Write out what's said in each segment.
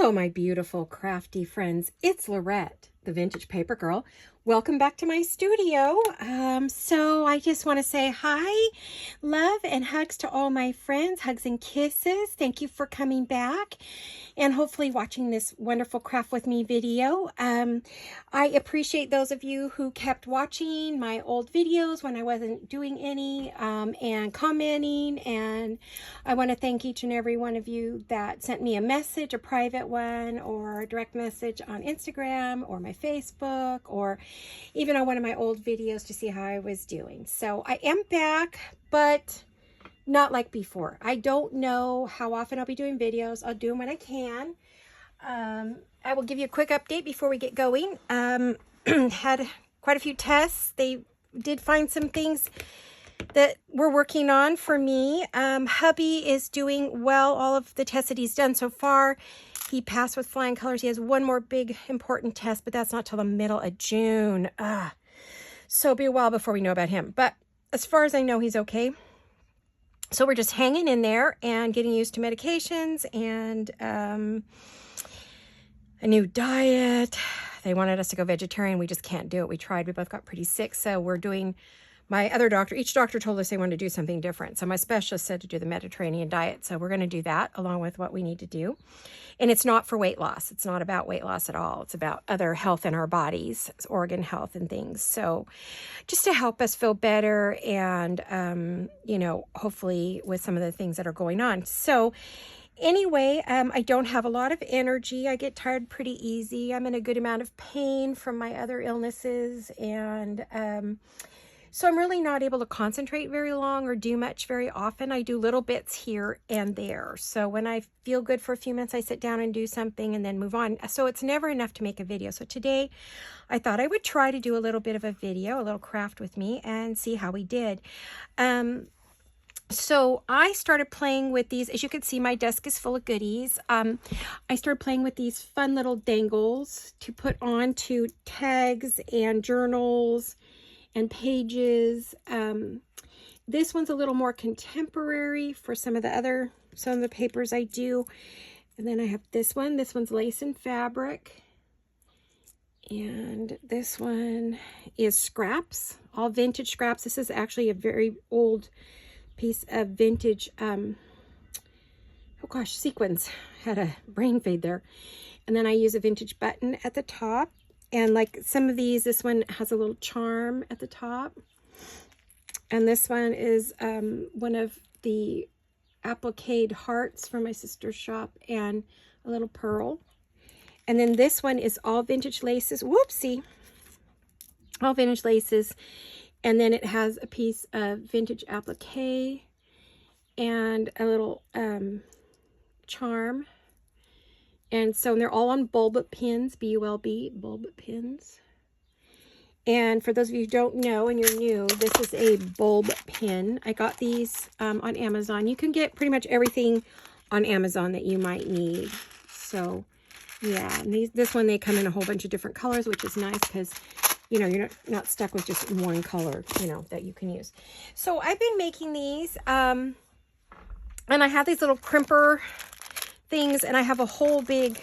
Hello, my beautiful crafty friends. It's Laurette, the Vintage Paper Girl. Welcome back to my studio. So I just want to say hi, love and hugs to all my friends. Hugs and kisses. Thank you for coming back and hopefully watching this wonderful craft with me video. I appreciate those of you who kept watching my old videos when I wasn't doing any and commenting, and I want to thank each and every one of you that sent me a message, a private one or a direct message on Instagram or my Facebook or even on one of my old videos to see how I was doing. So I am back, but not like before. I don't know how often I'll be doing videos. I'll do them when I can. I will give you a quick update before we get going. Had quite a few tests. They did find some things that we're working on for me. Hubby is doing well. All of the tests that he's done so far, he passed with flying colors. He has one more big important test, but that's not till the middle of June. So it'll be a while before we know about him. But as far as I know, he's okay. So we're just hanging in there and getting used to medications and a new diet. They wanted us to go vegetarian. We just can't do it. We tried. We both got pretty sick. So we're doing, my other doctor, each doctor told us they wanted to do something different. So my specialist said to do the Mediterranean diet. So we're going to do that along with what we need to do. And it's not for weight loss. It's not about weight loss at all. It's about other health in our bodies, it's organ health and things. So just to help us feel better and, you know, hopefully with some of the things that are going on. So anyway, I don't have a lot of energy. I get tired pretty easy. I'm in a good amount of pain from my other illnesses. And so I'm really not able to concentrate very long or do much very often. I do little bits here and there. So when I feel good for a few minutes, I sit down and do something and then move on. So it's never enough to make a video. So today I thought I would try to do a little bit of a video, a little craft with me and see how we did. So I started playing with these. As you can see, my desk is full of goodies. I started playing with these fun little dangles to put onto tags and journals and pages. This one's a little more contemporary for some of the papers I do. And then I have this one. This one's lace and fabric. And this one is scraps, all vintage scraps. This is actually a very old piece of vintage, oh gosh, sequins. Had a brain fade there. And then I use a vintage button at the top. And like some of these, this one has a little charm at the top. And this one is one of the applique hearts from my sister's shop and a little pearl. And then this one is all vintage laces. Whoopsie. All vintage laces. And then it has a piece of vintage applique and a little charm. And so they're all on bulb pins, B-U-L-B, bulb pins. And for those of you who don't know and you're new, this is a bulb pin. I got these on Amazon. You can get pretty much everything on Amazon that you might need. So yeah, and this one, they come in a whole bunch of different colors, which is nice because, you know, you're not stuck with just one color, you know, that you can use. So I've been making these, and I have these little crimper things, and I have a whole big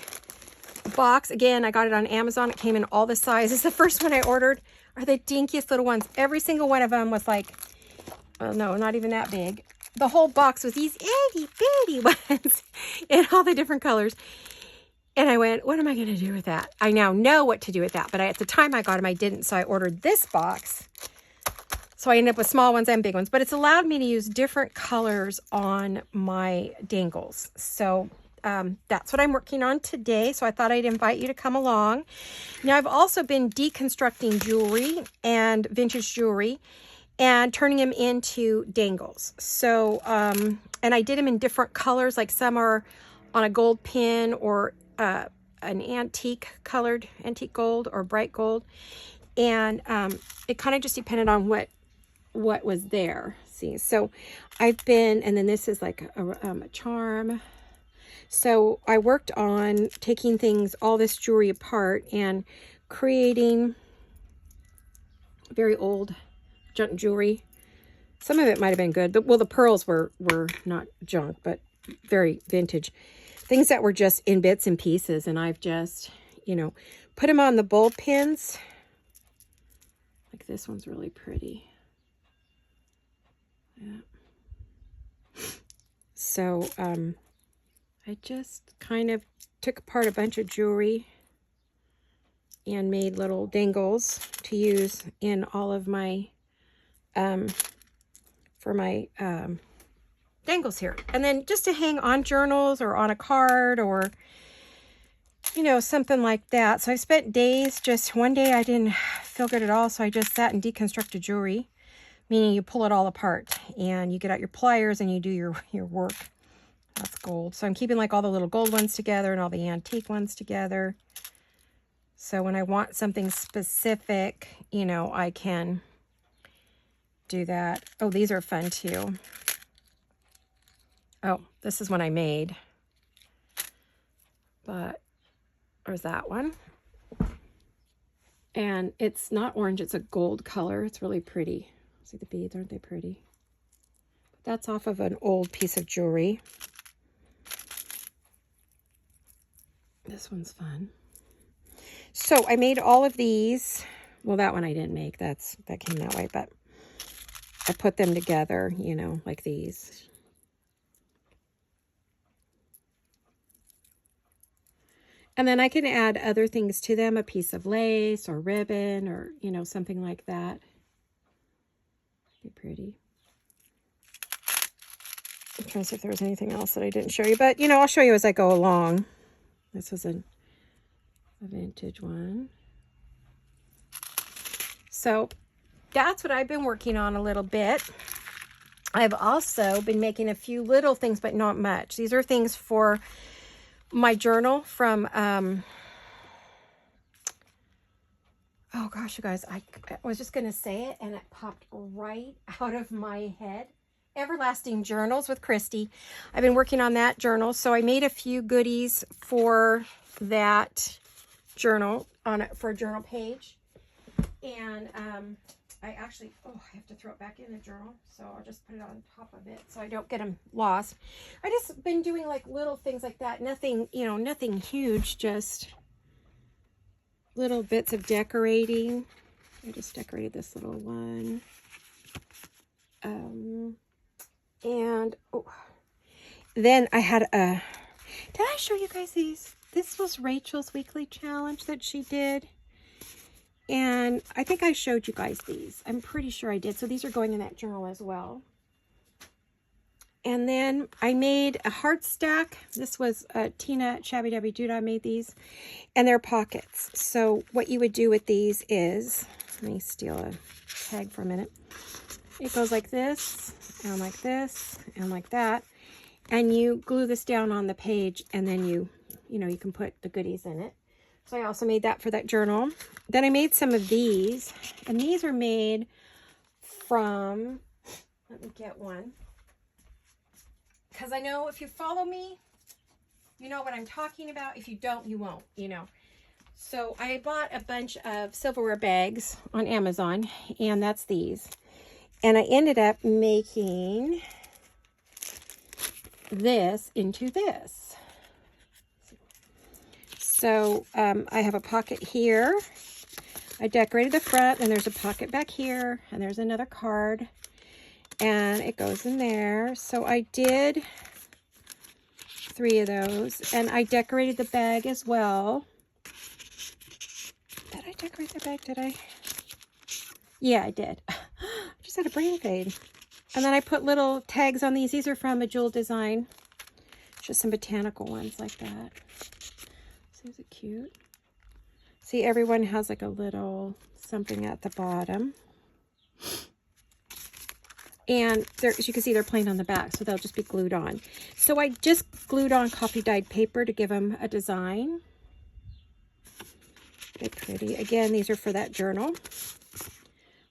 box. Again, I got it on Amazon. It came in all the sizes. The first one I ordered are the dinkiest little ones. Every single one of them was like, well, no, not even that big. The whole box was these itty bitty ones in all the different colors. And I went, what am I going to do with that? I now know what to do with that. But at the time I got them, I didn't. So I ordered this box. So I ended up with small ones and big ones. But it's allowed me to use different colors on my dangles. So that's what I'm working on today. So I thought I'd invite you to come along. Now, I've also been deconstructing jewelry and vintage jewelry and turning them into dangles. So, and I did them in different colors. Like some are on a gold pin or an antique colored, antique gold or bright gold. And it kind of just depended on what was there. See, so I've been, and then this is like a charm. So I worked on taking things, all this jewelry apart and creating very old junk jewelry. Some of it might have been good, but well, the pearls were not junk, but very vintage. things that were just in bits and pieces, and I've just, you know, put them on the bulb pins. Like this one's really pretty. Yeah. So I just kind of took apart a bunch of jewelry and made little dangles to use in all of my for my dangles here, and then just to hang on journals or on a card or, you know, something like that. So I spent days, just one day I didn't feel good at all, so I just sat and deconstructed jewelry, meaning you pull it all apart and you get out your pliers and you do your work. That's gold. So I'm keeping like all the little gold ones together and all the antique ones together. So when I want something specific, you know, I can do that. Oh, these are fun too. Oh, this is one I made. But there's that one. And it's not orange, it's a gold color. It's really pretty. See the beads, aren't they pretty? But that's off of an old piece of jewelry. This one's fun. So I made all of these. Well, that one I didn't make. That came that way, but I put them together, you know, like these. And then I can add other things to them, a piece of lace or ribbon or, you know, something like that. Be pretty. I'm trying to see if there was anything else that I didn't show you, but, you know, I'll show you as I go along. This was a vintage one. So that's what I've been working on a little bit. I've also been making a few little things, but not much. These are things for my journal from, oh gosh, you guys, I was just going to say it and it popped right out of my head. Everlasting Journals with Christy. I've been working on that journal. So I made a few goodies for that journal for a journal page. And I actually, I have to throw it back in the journal. So I'll just put it on top of it so I don't get them lost. I just been doing like little things like that. Nothing, you know, nothing huge, just little bits of decorating. I just decorated this little one. And then I had did I show you guys these? This was Rachel's weekly challenge that she did. And I think I showed you guys these. I'm pretty sure I did. So these are going in that journal as well. And then I made a heart stack. This was Tina Shabby Dabby Duda made these. And they're pockets. So what you would do with these is, let me steal a tag for a minute. It goes like this, and like this, and like that. And you glue this down on the page, and then you know, you can put the goodies in it. So I also made that for that journal. Then I made some of these, and these are made from, let me get one. Because I know if you follow me, you know what I'm talking about. If you don't, you won't, you know. So I bought a bunch of silverware bags on Amazon, and that's these. And I ended up making this into this. So I have a pocket here. I decorated the front, and there's a pocket back here, and there's another card, and it goes in there. So I did 3 of those, and I decorated the bag as well. Did I decorate the bag? Did I? Yeah, I did. I just had a brain fade. And then I put little tags on these. These are from a Jewel Design. Just some botanical ones like that. So is it cute? See, everyone has like a little something at the bottom. And as you can see, they're plain on the back, so they'll just be glued on. So I just glued on copy dyed paper to give them a design. They're pretty. Again, these are for that journal.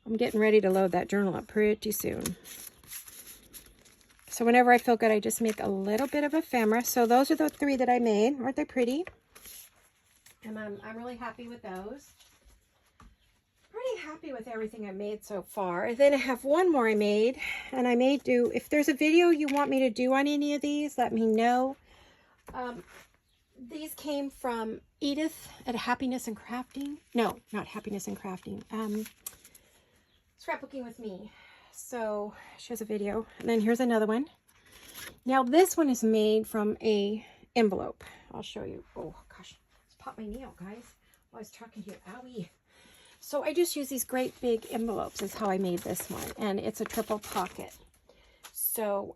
I'm getting ready to load that journal up pretty soon. So whenever I feel good, I just make a little bit of ephemera. So those are the 3 that I made. Aren't they pretty? And I'm really happy with those. Pretty happy with everything I made so far. Then I have one more I made, and I may do, if there's a video you want me to do on any of these, let me know. These came from Edith at Happiness and Crafting. No, not Happiness and Crafting. Scrapbooking with Me. So she has a video. And then here's another one. Now this one is made from a envelope. I'll show you. Oh gosh, just popped my nail, guys, while I was talking to you. Owie. So I just use these great big envelopes is how I made this one. And it's a triple pocket. So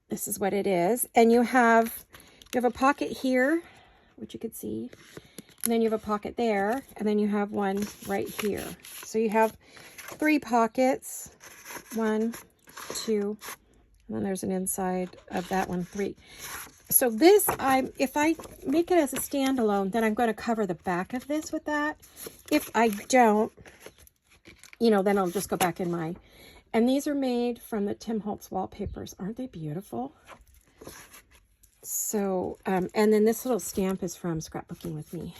this is what it is. And you have a pocket here, which you could see. And then you have a pocket there. And then you have one right here. So you have 3 pockets. 1, 2, and then there's an inside of that one, 3. So this, if I make it as a standalone, then I'm going to cover the back of this with that. If I don't, you know, then I'll just go back in my... And these are made from the Tim Holtz wallpapers. Aren't they beautiful? So, and then this little stamp is from Scrapbooking with Me.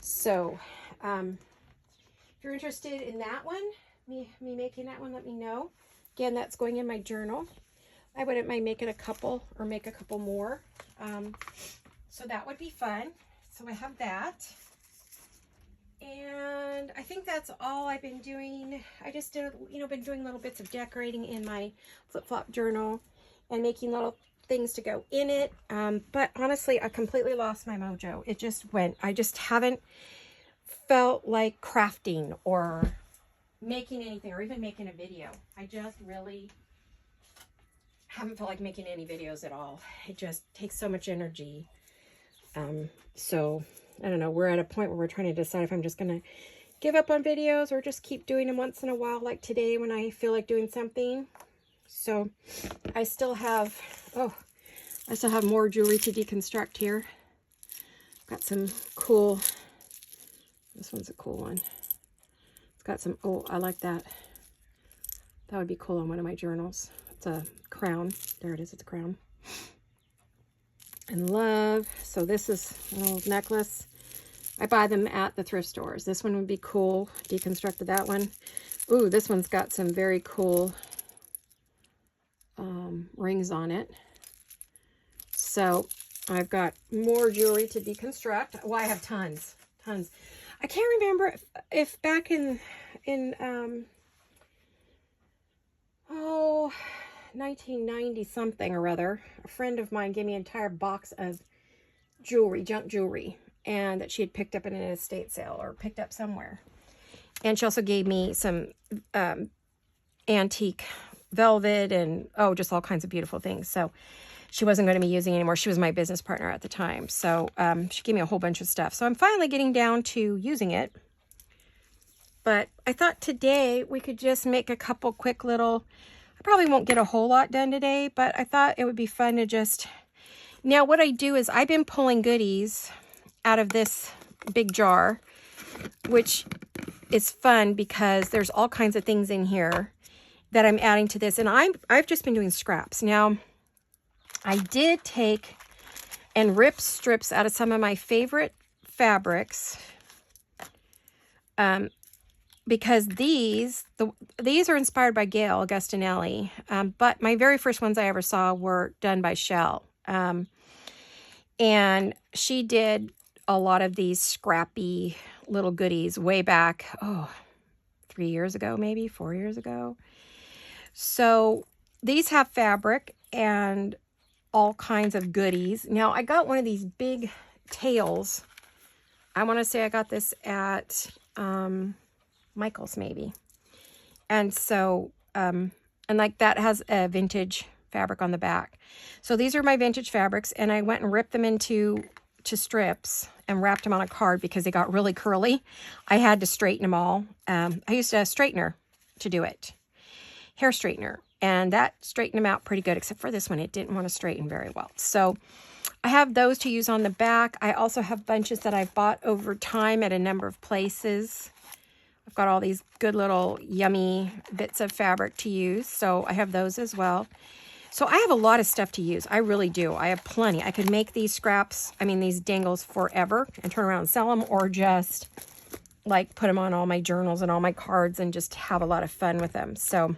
So, if you're interested in that one, me making that one, let me know. Again, that's going in my journal. I wouldn't mind making a couple or make a couple more. So that would be fun. So I have that. And I think that's all I've been doing. I just did, you know, been doing little bits of decorating in my flip-flop journal and making little things to go in it. But honestly, I completely lost my mojo. It just went. I just haven't felt like crafting or making anything or even making a video. I just really haven't felt like making any videos at all. It just takes so much energy. So I don't know, we're at a point where we're trying to decide if I'm just going to give up on videos or just keep doing them once in a while, like today when I feel like doing something. So I still have, more jewelry to deconstruct here. Got some cool, this one's a cool one. It's got some, oh, I like that. That would be cool on one of my journals. It's a crown. There it is, it's a crown. And love. So this is an old necklace. I buy them at the thrift stores. This one would be cool. Deconstructed that one. Ooh, this one's got some very cool rings on it. So I've got more jewelry to deconstruct. Well, I have tons. I can't remember if back in 1990 something or other, a friend of mine gave me an entire box of jewelry, junk jewelry, and that she had picked up in an estate sale or picked up somewhere. And she also gave me some antique velvet and, oh, just all kinds of beautiful things. So she wasn't going to be using it anymore. She was my business partner at the time. So she gave me a whole bunch of stuff. So I'm finally getting down to using it. But I thought today we could just make a couple quick little... I probably won't get a whole lot done today, but I thought it would be fun to just... Now what I do is I've been pulling goodies out of this big jar, which is fun because there's all kinds of things in here that I'm adding to this. And I've just been doing scraps. Now, I did take and rip strips out of some of my favorite fabrics. Because these are inspired by Gail Agustinelli, but my very first ones I ever saw were done by Shell. And she did a lot of these scrappy little goodies way back, 3 years ago, maybe 4 years ago. So these have fabric and all kinds of goodies. Now I got one of these big tails. I want to say I got this at... Michael's maybe. And so, and like that has a vintage fabric on the back. So these are my vintage fabrics, and I went and ripped them into strips and wrapped them on a card because they got really curly. I had to straighten them all. I used a straightener to do it, hair straightener, and that straightened them out pretty good, except for this one. It didn't want to straighten very well. So I have those to use on the back. I also have bunches that I've bought over time at a number of places. I've got all these good little yummy bits of fabric to use, so I have those as well. So I have a lot of stuff to use. I really do. I have plenty. I could make these scraps, these dangles forever and turn around and sell them, or just like put them on all my journals and all my cards and just have a lot of fun with them. So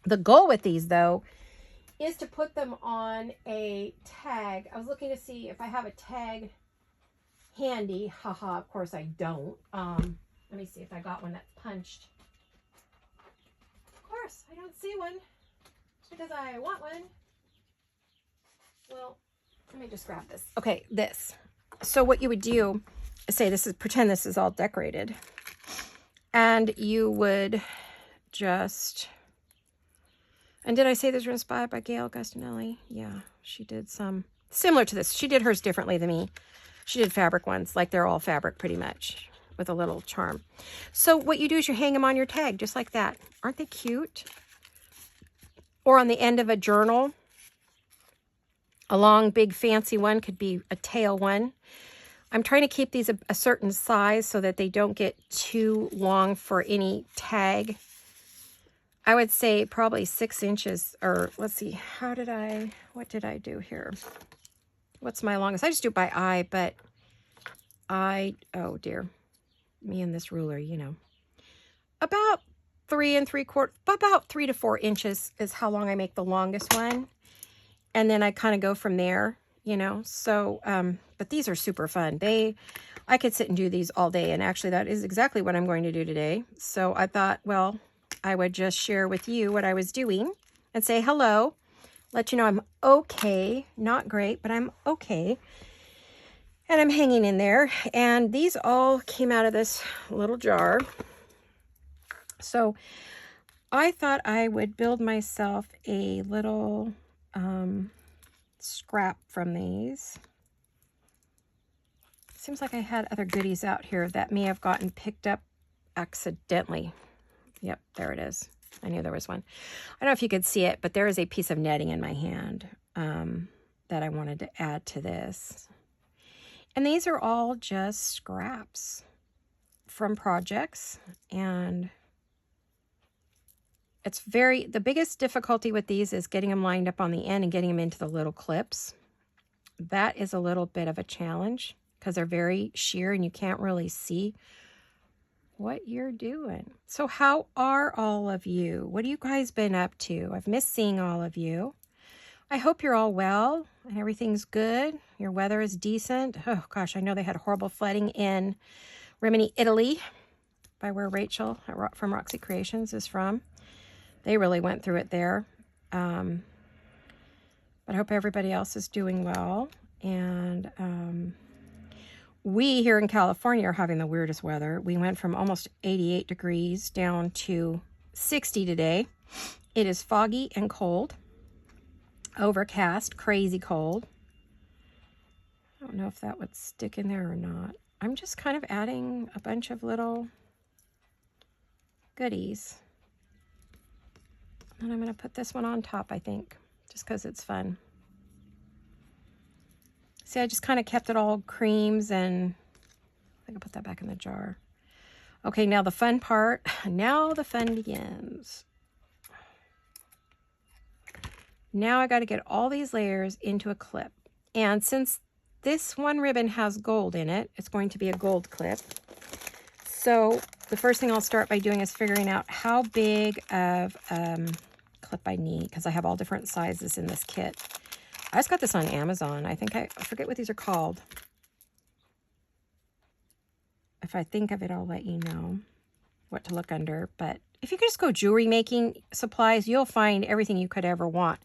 the goal with these, though, is to put them on a tag. I was looking to see if I have a tag handy. Haha, of course I don't. Let me see if I got one that's punched. Of course, I don't see one because I want one. Well, let me just grab this. Okay, this. So what you would do is say this is, pretend this is all decorated. And you would just, and did I say this was inspired by Gail Gustinelli? Yeah, she did some similar to this. She did hers differently than me. She did fabric ones, like they're all fabric pretty much, with a little charm. So what you do is you hang them on your tag, just like that. Aren't they cute? Or on the end of a journal. A long, big, fancy one could be a tail one. I'm trying to keep these a certain size so that they don't get too long for any tag. I would say probably 6 inches, or let's see, what did I do here? What's my longest? I just do it by eye, but oh dear, me and this ruler, you know. About 3 3/4, about 3 to 4 inches is how long I make the longest one. And then I kind of go from there, you know. So, but these are super fun. I could sit and do these all day. And actually that is exactly what I'm going to do today. So I thought, well, I would just share with you what I was doing and say hello. Let you know I'm okay. Not great, but I'm okay. And I'm hanging in there. And these all came out of this little jar. So I thought I would build myself a little scrap from these. Seems like I had other goodies out here that may have gotten picked up accidentally. Yep, there it is. I knew there was one. I don't know if you could see it, but there is a piece of netting in my hand that I wanted to add to this. And these are all just scraps from projects. And it's the biggest difficulty with these is getting them lined up on the end and getting them into the little clips. That is a little bit of a challenge because they're very sheer and you can't really see what you're doing. So how are all of you? What have you guys been up to? I've missed seeing all of you. I hope you're all well and everything's good. Your weather is decent. Oh gosh, I know they had horrible flooding in Rimini, Italy, by where Rachel from Roxy Creations is from. They really went through it there. But I hope everybody else is doing well. And we here in California are having the weirdest weather. We went from almost 88 degrees down to 60 today. It is foggy and cold. Overcast, crazy cold. I don't know if that would stick in there or not. I'm just kind of adding a bunch of little goodies. And I'm going to put this one on top, I think, just because it's fun. See, I just kind of kept it all creams, and I think I'll put that back in the jar. Okay, now the fun part. Now the fun begins. Now I got to get all these layers into a clip. And since this one ribbon has gold in it, it's going to be a gold clip. So the first thing I'll start by doing is figuring out how big of clip I need, because I have all different sizes in this kit. I just got this on Amazon. I forget what these are called. If I think of it, I'll let you know what to look under. But if you could just go jewelry making supplies, you'll find everything you could ever want.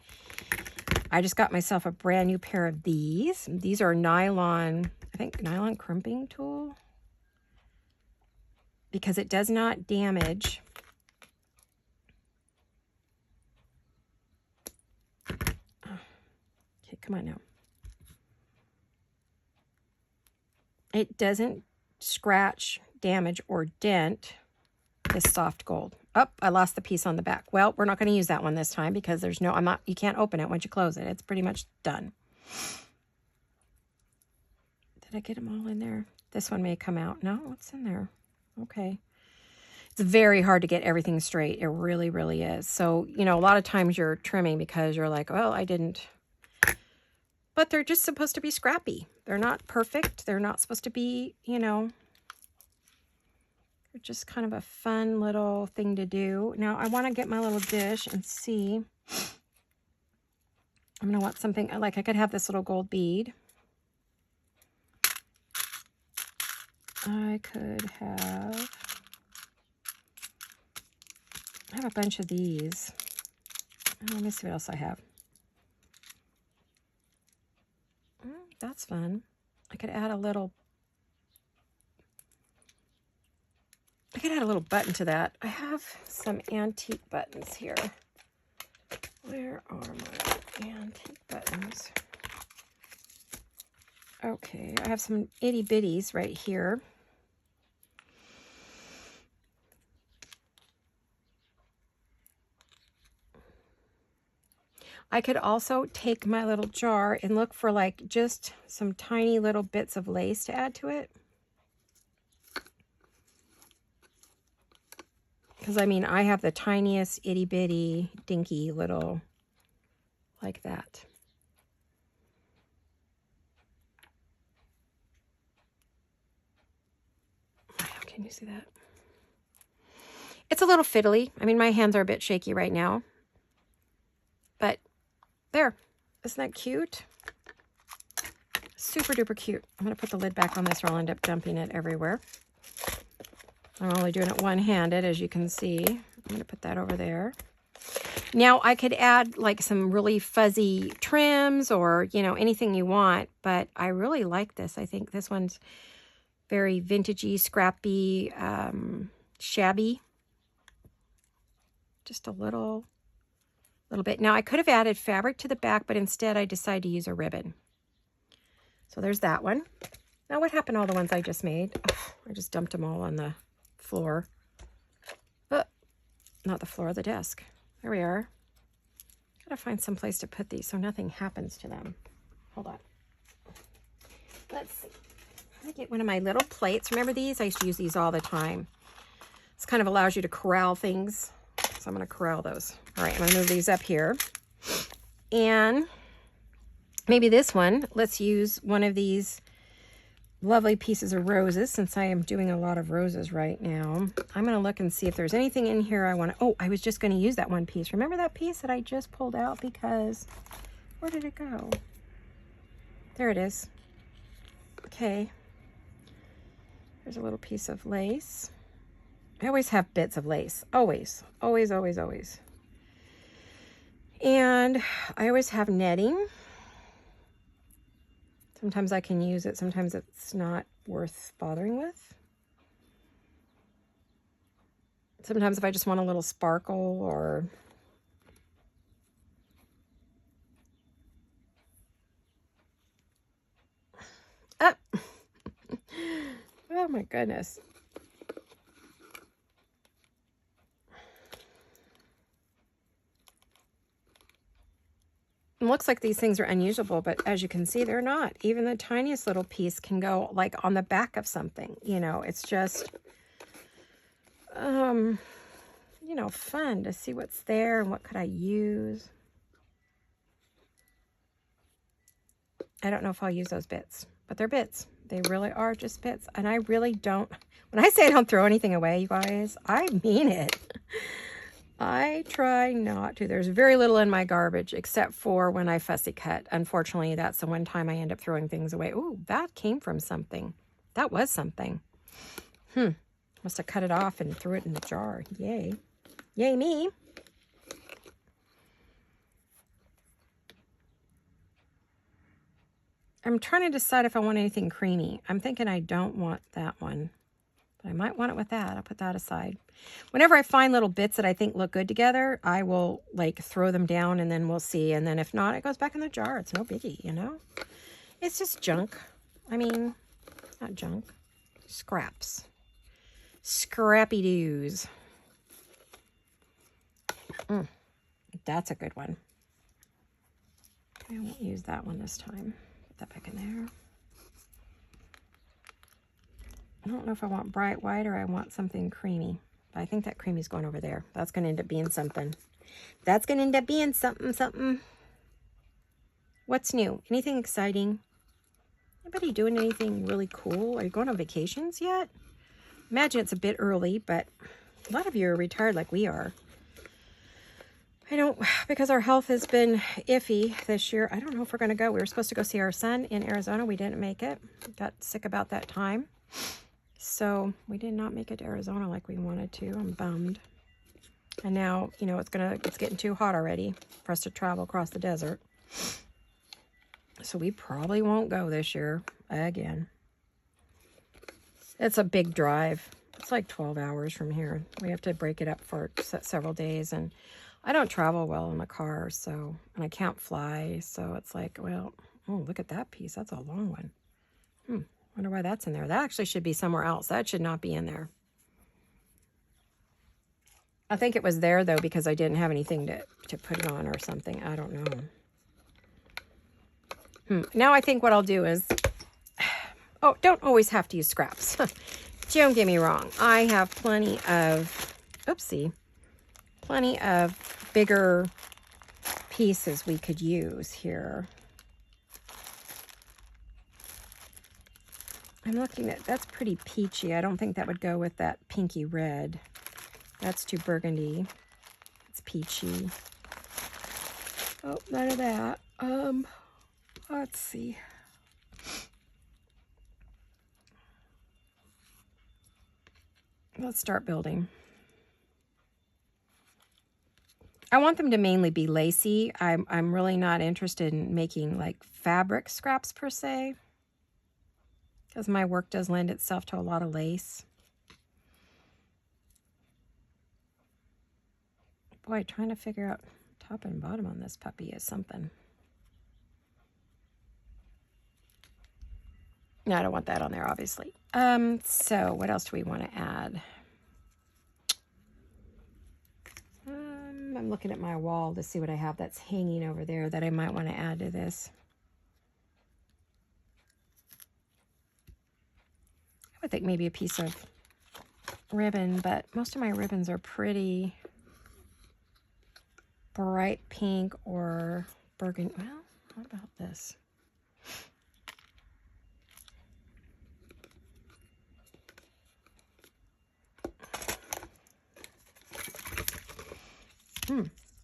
I just got myself a brand new pair of these. These are nylon, I think nylon crimping tool, because it does not damage. Okay, come on now. It doesn't scratch, damage, or dent this soft gold. Oh, I lost the piece on the back. Well, we're not going to use that one this time because there's no, you can't open it once you close it. It's pretty much done. Did I get them all in there? This one may come out. No, what's in there? Okay. It's very hard to get everything straight. It really, really is. So, you know, a lot of times you're trimming because you're like, well, I didn't. But they're just supposed to be scrappy. They're not perfect. They're not supposed to be, you know, they're just kind of a fun little thing to do. Now, I want to get my little dish and see I'm going to want something, like I could have this little gold bead. I have a bunch of these. Oh, let me see what else I have. That's fun. I could add a little button to that. I have some antique buttons here. Where are my antique buttons? Okay, I have some itty bitties right here. I could also take my little jar and look for like just some tiny little bits of lace to add to it. Because I mean, I have the tiniest itty bitty dinky little, like that. Can you see that? It's a little fiddly. I mean, my hands are a bit shaky right now. But there. Isn't that cute? Super duper cute. I'm going to put the lid back on this or I'll end up dumping it everywhere. I'm only doing it one-handed, as you can see. I'm going to put that over there. Now, I could add like some really fuzzy trims or, you know, anything you want. But I really like this. I think this one's very vintagey, scrappy, shabby. Just a little bit. Now, I could have added fabric to the back, but instead I decided to use a ribbon. So there's that one. Now, what happened to all the ones I just made? Oh, I just dumped them all on the floor. Not the floor, the desk. There we are. Gotta find some place to put these so nothing happens to them. Hold on. Let's see. I'm gonna get one of my little plates. Remember these? I used to use these all the time. This kind of allows you to corral things. So I'm going to corral those. All right, I'm going to move these up here. And maybe this one, let's use one of these lovely pieces of roses, since I am doing a lot of roses right now. I'm going to look and see if there's anything in here I want to... Oh, I was just going to use that one piece. Remember that piece that I just pulled out? Because... Where did it go? There it is. Okay. There's a little piece of lace. I always have bits of lace. Always. Always, always, always. And I always have netting. Sometimes I can use it. Sometimes it's not worth bothering with. Sometimes if I just want a little sparkle or... Ah! Oh my goodness. It looks like these things are unusable, but as you can see, they're not. Even the tiniest little piece can go like on the back of something. You know, it's just, you know, fun to see what's there and what could I use. I don't know if I'll use those bits, but they're bits. They really are just bits. And I really don't, when I say I don't throw anything away, you guys, I mean it. I try not to. There's very little in my garbage except for when I fussy cut. Unfortunately, that's the one time I end up throwing things away. Ooh, that came from something. That was something. Must have cut it off and threw it in the jar. Yay. Yay me. I'm trying to decide if I want anything creamy. I'm thinking I don't want that one. But I might want it with that. I'll put that aside. Whenever I find little bits that I think look good together, I will like throw them down and then we'll see. And then if not, it goes back in the jar. It's no biggie, you know? It's just junk. I mean, not junk. Scraps. Scrappy doos. That's a good one. I won't use that one this time. Put that back in there. I don't know if I want bright white or I want something creamy. But I think that creamy's going over there. That's going to end up being something. That's going to end up being something. What's new? Anything exciting? Anybody doing anything really cool? Are you going on vacations yet? Imagine it's a bit early, but a lot of you are retired like we are. I don't, because our health has been iffy this year. I don't know if we're going to go. We were supposed to go see our son in Arizona. We didn't make it. Got sick about that time. So we did not make it to Arizona like we wanted to. I'm bummed. And now, you know, it's getting too hot already for us to travel across the desert. So we probably won't go this year again. It's a big drive. It's like 12 hours from here. We have to break it up for several days. And I don't travel well in a car, so, and I can't fly. So it's like, well, oh, look at that piece. That's a long one. Wonder why that's in there. That actually should be somewhere else. That should not be in there. I think it was there, though, because I didn't have anything to put it on or something. I don't know. Now I think what I'll do is... Oh, don't always have to use scraps. Don't get me wrong. I have plenty of... Oopsie. Plenty of bigger pieces we could use here. I'm looking at... That's pretty peachy. I don't think that would go with that pinky red. That's too burgundy. It's peachy. Oh, none of that. Let's see. Let's start building. I want them to mainly be lacy. I'm really not interested in making like fabric scraps per se, because my work does lend itself to a lot of lace. Boy, trying to figure out top and bottom on this puppy is something. No, I don't want that on there, obviously. So what else do we want to add? I'm looking at my wall to see what I have that's hanging over there that I might want to add to this. I would think maybe a piece of ribbon, but most of my ribbons are pretty bright pink or burgundy. Well, what about this?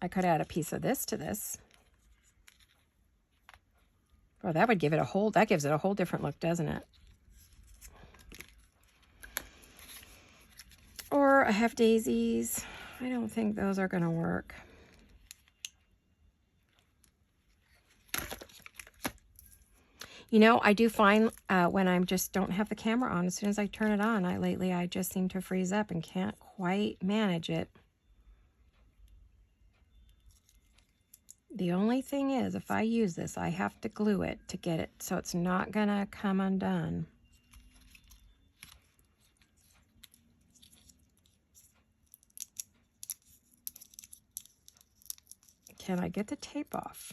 I could add a piece of this to this. Well, that would give it a whole, that gives it a whole different look, doesn't it? Or I have daisies. I don't think those are going to work. You know, I do find when I just don't have the camera on, as soon as I turn it on, lately I just seem to freeze up and can't quite manage it. The only thing is, if I use this, I have to glue it to get it, so it's not gonna come undone. Can I get the tape off?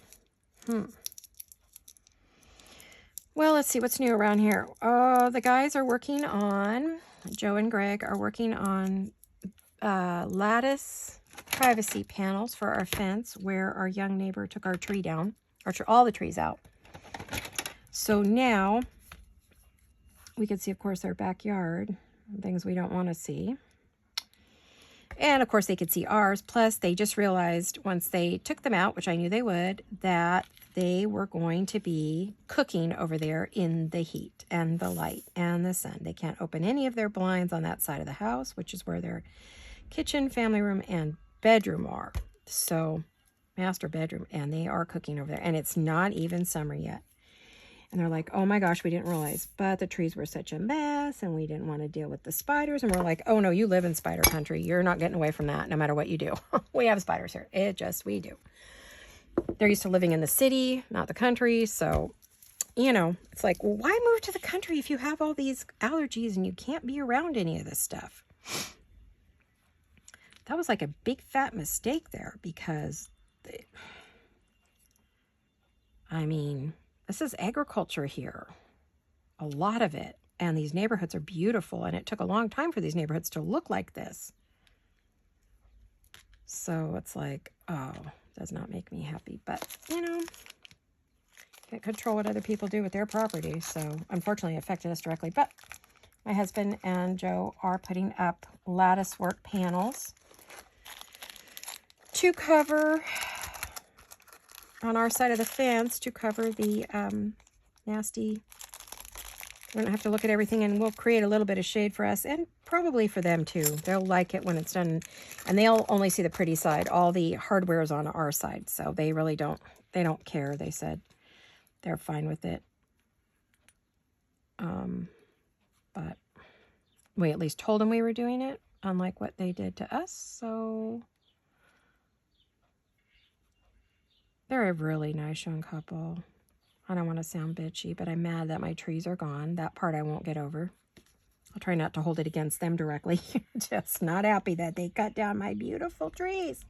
Well, let's see what's new around here. The guys are working on, Joe and Greg are working on lattice privacy panels for our fence where our young neighbor took our tree down, all the trees out. So now we can see, of course, our backyard, things we don't want to see. And of course they could see ours. Plus they just realized once they took them out, which I knew they would, that they were going to be cooking over there in the heat and the light and the sun. They can't open any of their blinds on that side of the house, which is where their kitchen, family room, and bedroom are. So master bedroom, and they are cooking over there, and it's not even summer yet. And they're like, oh my gosh, we didn't realize, but the trees were such a mess and we didn't want to deal with the spiders. And we're like, oh no, you live in spider country, you're not getting away from that no matter what you do. We have spiders here, we do. They're used to living in the city, not the country. So, you know, it's like, well, why move to the country if you have all these allergies and you can't be around any of this stuff? That was like a big fat mistake there, because I mean, this is agriculture here, a lot of it, and these neighborhoods are beautiful, and it took a long time for these neighborhoods to look like this. So it's like, oh, does not make me happy, but you know, can't control what other people do with their property. So unfortunately it affected us directly, but my husband and Joe are putting up lattice work panels to cover on our side of the fence, to cover the nasty. We're gonna have to look at everything, and we'll create a little bit of shade for us, and probably for them too. They'll like it when it's done, and they'll only see the pretty side. All the hardware is on our side, so they really don't, they don't care. They said they're fine with it. But we at least told them we were doing it, unlike what they did to us, so they're a really nice young couple. I don't want to sound bitchy, but I'm mad that my trees are gone. That part I won't get over. I'll try not to hold it against them directly. Just not happy that they cut down my beautiful trees.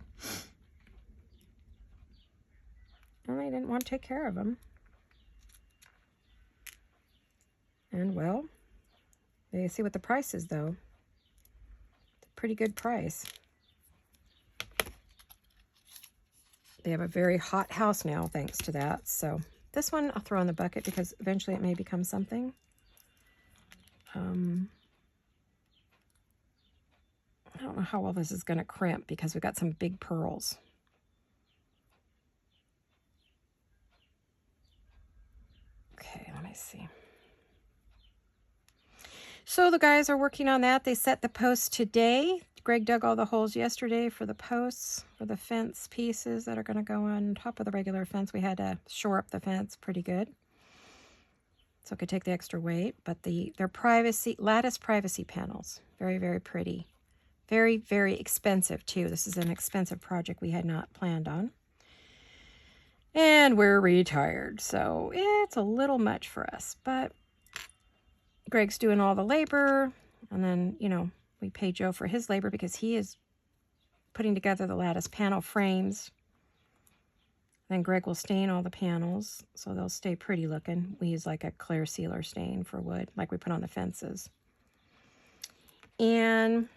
And they didn't want to take care of them. And well, they see what the price is though. It's a pretty good price. They have a very hot house now thanks to that. So this one I'll throw in the bucket because eventually it may become something. I don't know how well this is going to crimp because we've got some big pearls. Okay, let me see. So the guys are working on that. They set the post today. Greg dug all the holes yesterday for the posts, for the fence pieces that are going to go on top of the regular fence. We had to shore up the fence pretty good, so it could take the extra weight. But they're lattice privacy panels. Very, very pretty. Very, very expensive too. This is an expensive project we had not planned on. And we're retired, so it's a little much for us. But Greg's doing all the labor, and then, you know, we pay Joe for his labor because he is putting together the lattice panel frames. Then Greg will stain all the panels, so they'll stay pretty looking. We use like a clear sealer stain for wood, like we put on the fences. And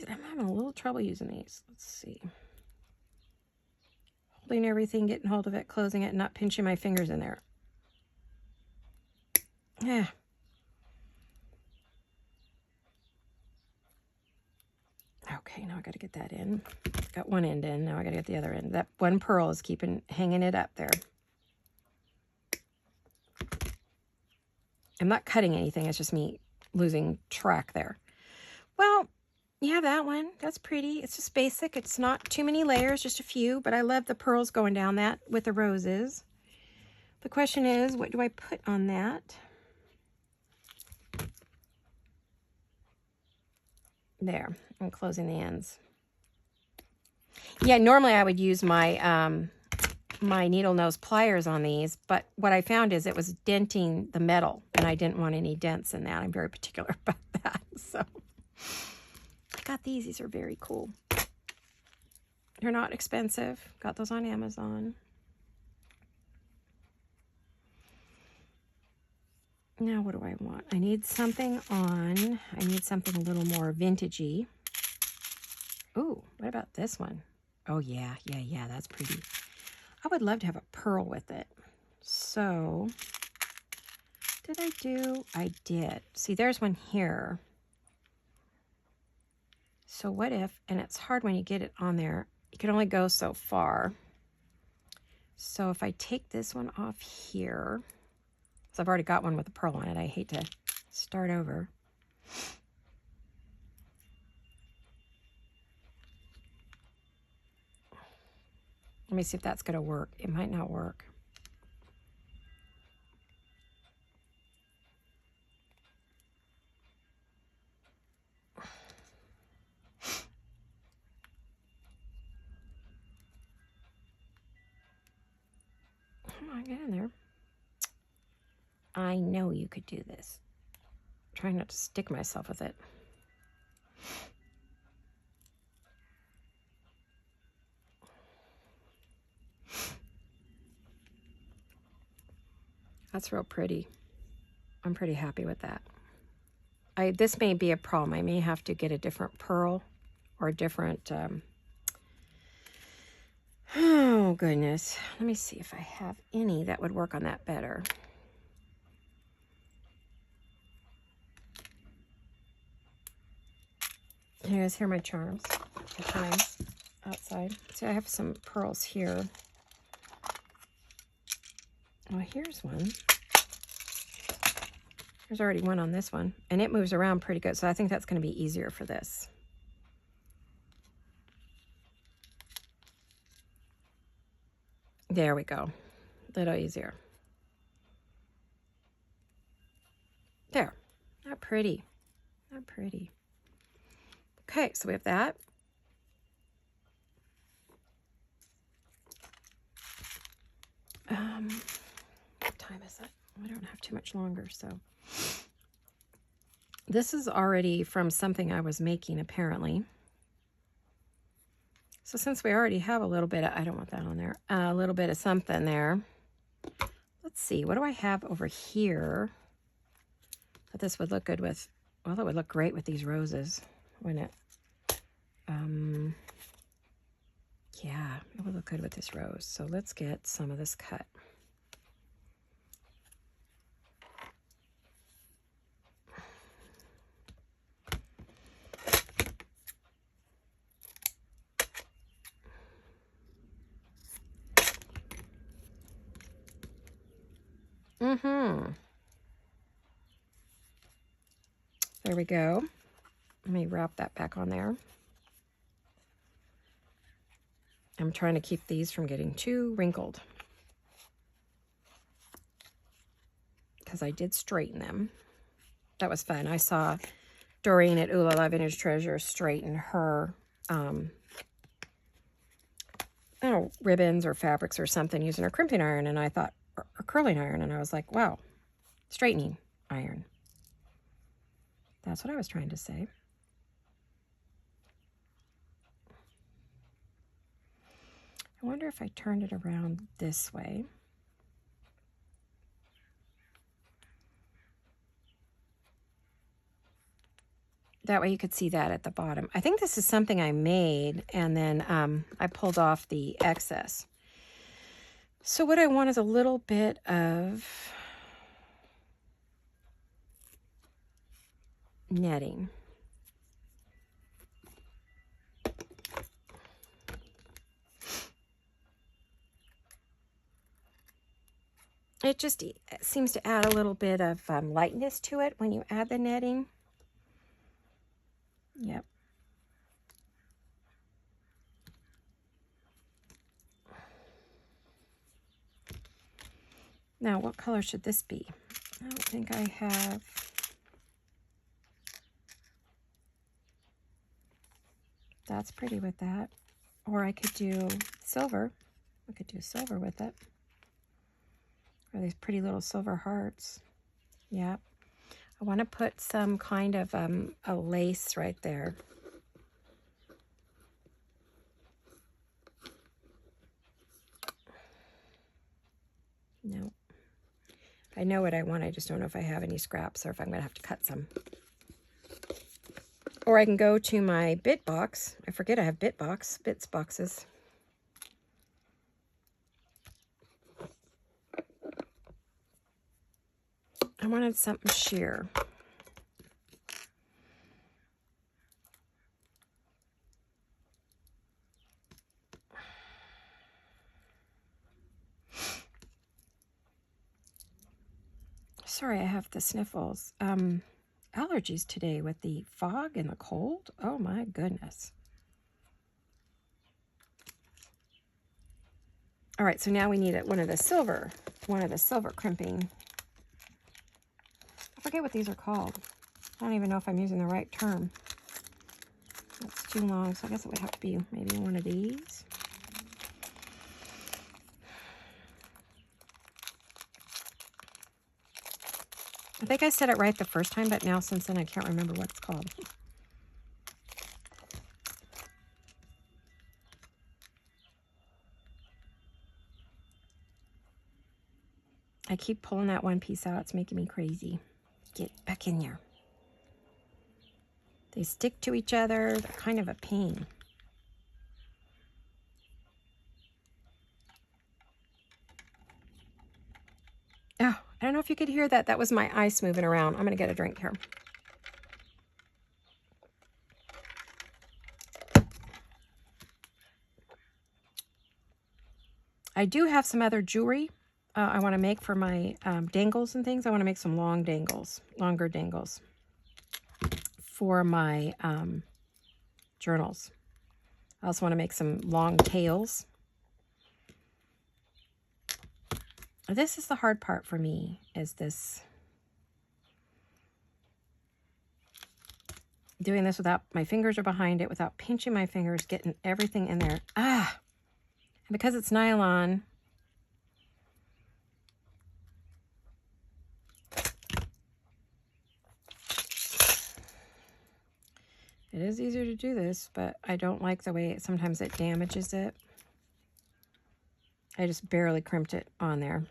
I'm having a little trouble using these. Let's see. Holding everything, getting hold of it, closing it, and not pinching my fingers in there. Yeah. Okay, now I got to get that in. Got one end in, now I got to get the other end. That one pearl is hanging it up there. I'm not cutting anything, it's just me losing track there. Well, yeah, that one, that's pretty. It's just basic. It's not too many layers, just a few, but I love the pearls going down that with the roses. The question is, what do I put on that? There, I'm closing the ends. Yeah, normally I would use my my needle nose pliers on these, but what I found is it was denting the metal, and I didn't want any dents in that. I'm very particular about that. So I got these. These are very cool. They're not expensive. Got those on Amazon. Now what do I want? I need something a little more vintagey. Ooh, what about this one? Oh yeah, that's pretty. I would love to have a pearl with it. So, I did. See, there's one here. So what if, and it's hard when you get it on there, you can only go so far. So if I take this one off here, because I've already got one with a pearl on it, I hate to start over. Let me see if that's going to work. It might not work. Come on, get in there. I know you could do this. I'm trying not to stick myself with it. That's real pretty. I'm pretty happy with that. This may be a problem. I may have to get a different pearl or a different, oh goodness. Let me see if I have any that would work on that better. Can you guys hear my charms? The chimes outside. See, I have some pearls here. Well, here's one. There's already one on this one, and it moves around pretty good, so I think that's going to be easier for this. There we go. A little easier. There. Not pretty. Not pretty. Okay, so we have that. What time is it? We don't have too much longer, so. This is already from something I was making, apparently. So since we already have a little bit of, I don't want that on there, a little bit of something there. Let's see, what do I have over here that this would look good with? Well, it would look great with these roses, wouldn't it? Yeah, it would look good with this rose. So let's get some of this cut. There we go. Let me wrap that back on there. I'm trying to keep these from getting too wrinkled, because I did straighten them. That was fun. I saw Doreen at Ooh La La Vintage Treasure straighten her I don't know, ribbons or fabrics or something using her crimping iron, and I thought, or curling iron, and I was like, wow, straightening iron. That's what I was trying to say. I wonder if I turned it around this way. That way you could see that at the bottom. I think this is something I made, and then I pulled off the excess. So what I want is a little bit of netting. It just seems to add a little bit of lightness to it when you add the netting. Yep. Now, what color should this be? I don't think I have. That's pretty with that. Or I could do silver. I could do silver with it. Or these pretty little silver hearts. Yeah. I want to put some kind of a lace right there. No. I know what I want. I just don't know if I have any scraps or if I'm going to have to cut some. Or I can go to my bit box. I forget I have bits boxes. I wanted something sheer. Sorry, I have the sniffles. Allergies today with the fog and the cold. Oh my goodness. All right, so now we need one of the silver crimping. I forget what these are called. I don't even know if I'm using the right term. That's too long, so I guess it would have to be maybe one of these. I think I said it right the first time, but now since then I can't remember what it's called. I keep pulling that one piece out. It's making me crazy. Get back in there. They stick to each other. They're kind of a pain. Oh, I don't know if you could hear that. That was my ice moving around. I'm going to get a drink here. I do have some other jewelry I want to make for my dangles and things. I want to make some longer dangles for my journals. I also want to make some long tails. This is the hard part for me, is this doing this without my fingers are behind it, without pinching my fingers, getting everything in there. And because it's nylon, it is easier to do this, but I don't like the way sometimes it damages it. I just barely crimped it on there.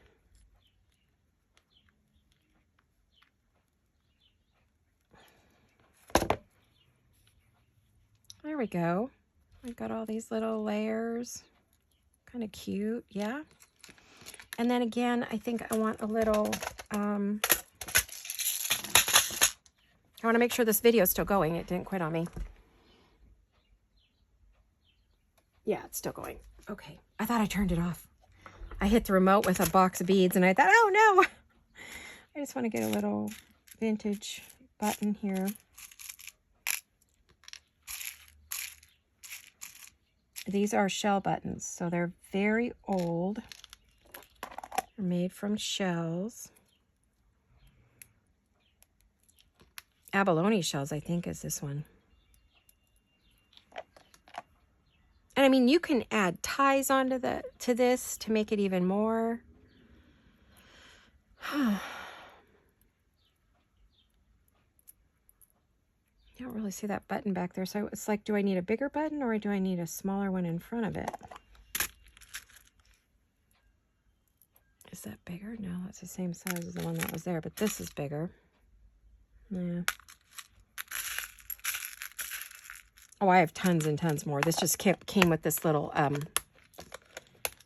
There we go. I've got all these little layers. Kind of cute, yeah. And then again, I think I want a little, I want to make sure this video is still going. It didn't quit on me. Yeah, it's still going. Okay. I thought I turned it off. I hit the remote with a box of beads and I thought, oh no. I just want to get a little vintage button here. These are shell buttons, so they're very old. They're made from shells. Abalone shells, I think, is this one. And I mean, you can add ties onto to this to make it even more. You don't really see that button back there, so it's like, do I need a bigger button or do I need a smaller one in front of it? Is that bigger? No, that's the same size as the one that was there, but this is bigger. Yeah. Oh, I have tons and tons more. This just came with this little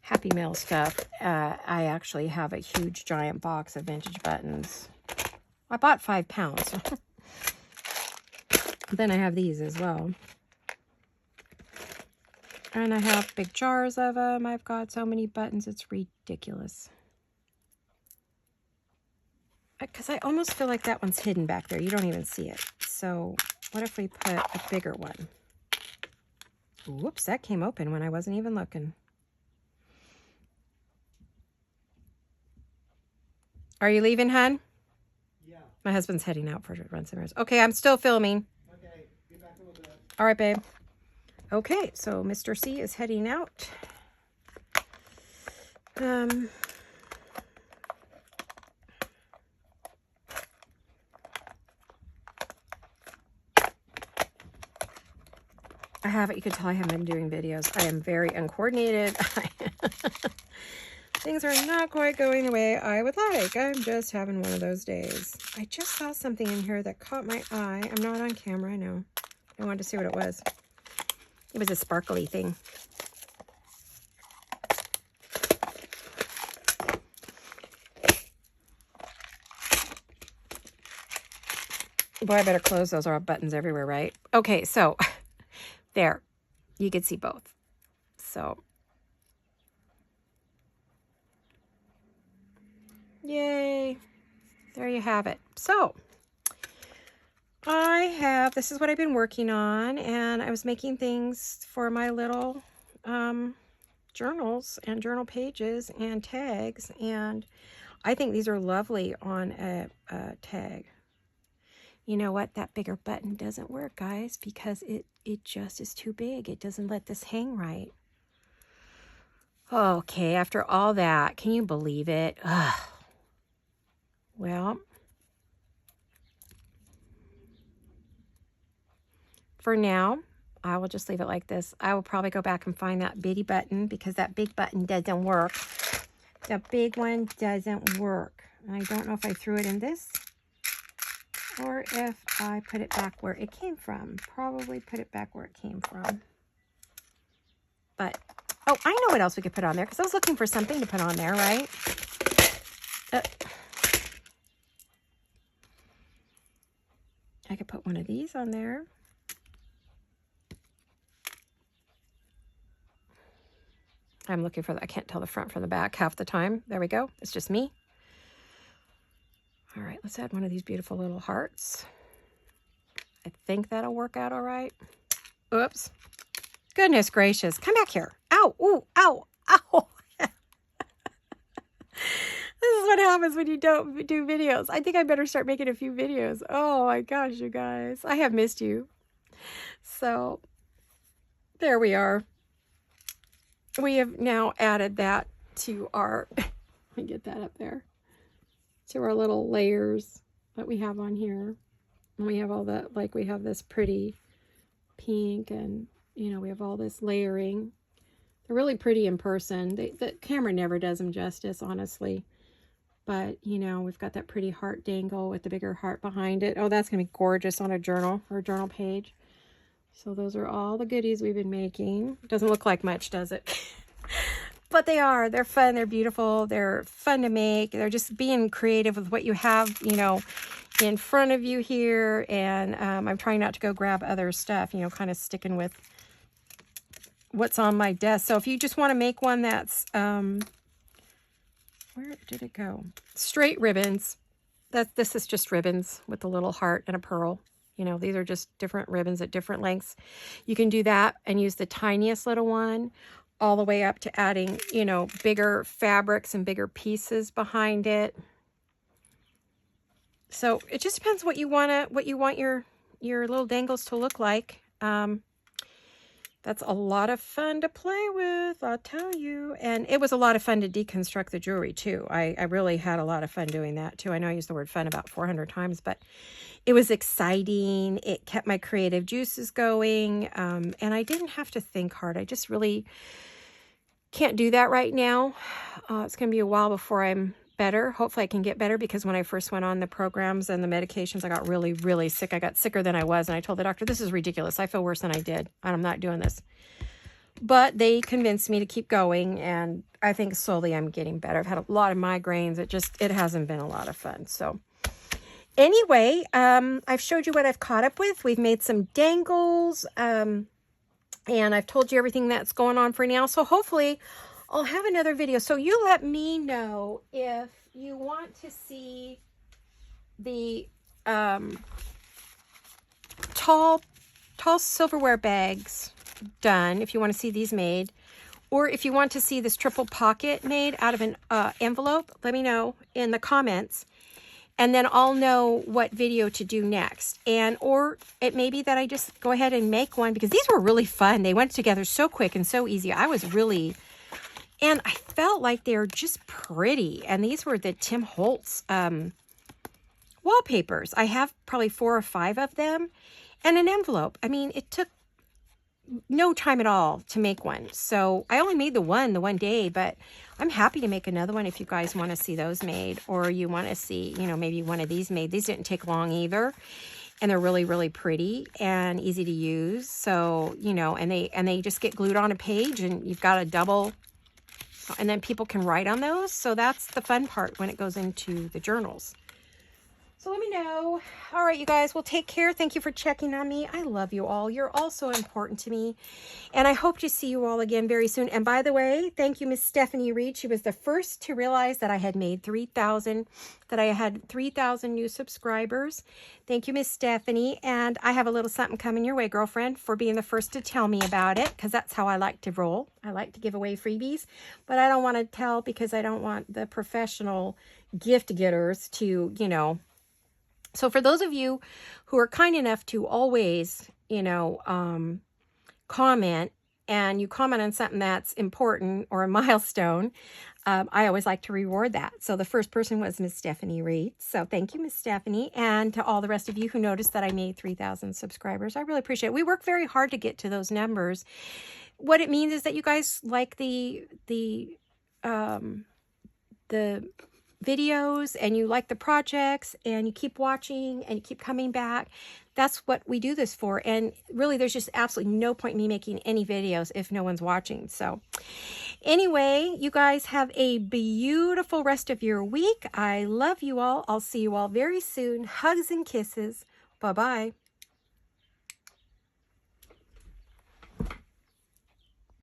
Happy Mail stuff. I actually have a huge giant box of vintage buttons. I bought 5 pounds. Then I have these as well. And I have big jars of them. I've got so many buttons, it's ridiculous. Because I almost feel like that one's hidden back there. You don't even see it. So what if we put a bigger one? Whoops, that came open when I wasn't even looking. Are you leaving, hon? Yeah. My husband's heading out for run some errands. Okay, I'm still filming. Okay, be back a little bit. All right, babe. Okay, so Mr. C is heading out. I haven't, you can tell I haven't been doing videos. I am very uncoordinated. Things are not quite going the way I would like. I'm just having one of those days. I just saw something in here that caught my eye. I'm not on camera, I know. I wanted to see what it was. It was a sparkly thing. Boy, I better close those. Are buttons everywhere, right? Okay, so there. You can see both. So, yay. There you have it. So, this is what I've been working on, and I was making things for my little journals and journal pages and tags, and I think these are lovely on a tag. You know what? That bigger button doesn't work, guys, because it just is too big. It doesn't let this hang right. Okay, after all that, can you believe it? Ugh. Well, for now, I will just leave it like this. I will probably go back and find that bitty button because that big button doesn't work. The big one doesn't work. And I don't know if I threw it in this or if I put it back where it came from. Probably put it back where it came from. But, oh, I know what else we could put on there because I was looking for something to put on there, right? I could put one of these on there. I'm looking for I can't tell the front from the back half the time. There we go. It's just me. All right, let's add one of these beautiful little hearts. I think that'll work out all right. Oops. Goodness gracious. Come back here. Ow. Ooh. Ow. Ow. This is what happens when you don't do videos. I think I better start making a few videos. Oh my gosh, you guys. I have missed you. So there we are. We have now added that to our, let me get that up there, to our little layers that we have on here. And we have all that, like we have this pretty pink and, you know, we have all this layering. They're really pretty in person. The camera never does them justice, honestly. But, you know, we've got that pretty heart dangle with the bigger heart behind it. Oh, that's going to be gorgeous on a journal or a journal page. So those are all the goodies we've been making. Doesn't look like much, does it? But they are. They're fun. They're beautiful. They're fun to make. They're just being creative with what you have, you know, in front of you here. And I'm trying not to go grab other stuff, you know, kind of sticking with what's on my desk. So if you just want to make one that's, where did it go? Straight ribbons. This is just ribbons with a little heart and a pearl. You know, these are just different ribbons at different lengths. You can do that and use the tiniest little one all the way up to adding, you know, bigger fabrics and bigger pieces behind it. So it just depends what you want your little dangles to look like. That's a lot of fun to play with, I'll tell you. And it was a lot of fun to deconstruct the jewelry, too. I really had a lot of fun doing that, too. I know I used the word fun about 400 times, but it was exciting. It kept my creative juices going, and I didn't have to think hard. I just really can't do that right now. It's going to be a while before I'm better. Hopefully I can get better, because when I first went on the programs and the medications, I got really, really sick. I got sicker than I was, and I told the doctor, this is ridiculous. I feel worse than I did, and I'm not doing this. But they convinced me to keep going, and I think slowly I'm getting better. I've had a lot of migraines. It hasn't been a lot of fun. So anyway, I've showed you what I've caught up with. We've made some dangles, and I've told you everything that's going on for now. So hopefully I'll have another video. So you let me know if you want to see the tall silverware bags done, if you want to see these made, or if you want to see this triple pocket made out of an envelope. Let me know in the comments, and then I'll know what video to do next. And or it may be that I just go ahead and make one, because these were really fun. They went together so quick and so easy. And I felt like they were just pretty. And these were the Tim Holtz wallpapers. I have probably 4 or 5 of them, and an envelope. I mean, it took no time at all to make one. So I only made the one day, but I'm happy to make another one if you guys want to see those made, or you want to see, you know, maybe one of these made. These didn't take long either. And they're really, really pretty and easy to use. So, you know, and they just get glued on a page, and you've got a double, and then people can write on those. So that's the fun part when it goes into the journals. So let me know. All right, you guys, well, take care. Thank you for checking on me. I love you all. You're all so important to me. And I hope to see you all again very soon. And by the way, thank you, Miss Stephanie Reed. She was the first to realize that I had made 3,000, that I had 3,000 new subscribers. Thank you, Miss Stephanie. And I have a little something coming your way, girlfriend, for being the first to tell me about it, because that's how I like to roll. I like to give away freebies, but I don't want to tell, because I don't want the professional gift getters to, you know. So for those of you who are kind enough to always, you know, comment, and you comment on something that's important or a milestone, I always like to reward that. So the first person was Miss Stephanie Reed. So thank you, Miss Stephanie. And to all the rest of you who noticed that I made 3,000 subscribers, I really appreciate it. We work very hard to get to those numbers. What it means is that you guys like the videos, and you like the projects, and you keep watching, and you keep coming back. That's what we do this for. And really, there's just absolutely no point in me making any videos if no one's watching. So anyway, you guys have a beautiful rest of your week. I love you all. I'll see you all very soon. Hugs and kisses. Bye-bye.